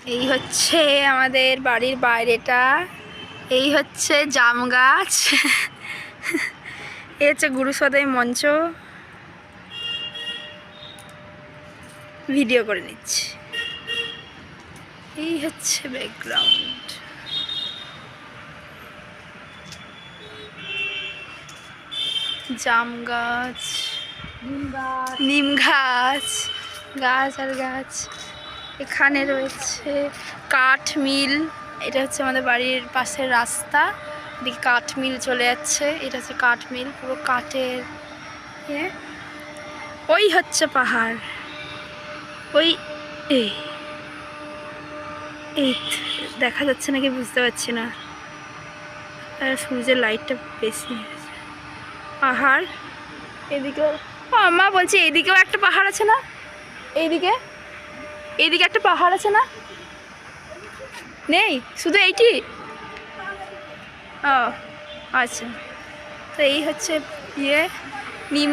এই হচ্ছে আমাদের বাড়ির বাইরেটা, এই হচ্ছে জাম গাছ, এই হচ্ছে গুরুসদয় মঞ্চ। ভিডিও করে নিচ্ছি। এই হচ্ছে ব্যাকগ্রাউন্ড। জাম গাছ, নিম গাছ, গাছ আর গাছ। এখানে রয়েছে কাঠ মিল। এটা হচ্ছে আমাদের বাড়ির পাশের রাস্তা, এদিকে কাঠ মিল চলে যাচ্ছে। এটা হচ্ছে কাঠ মিল, পুরো কাঠের। ওই হচ্ছে পাহাড়, ওই এই এই দেখা যাচ্ছে নাকি বুঝতে পারছি না, সূর্যের লাইটটা বেশি। পাহাড় এদিকেও, মা বলছি এইদিকেও একটা পাহাড় আছে না? এইদিকে এইদিকে একটা পাহাড় আছে না? নেই, শুধু এইটি? ও আচ্ছা, তো এই হচ্ছে নিম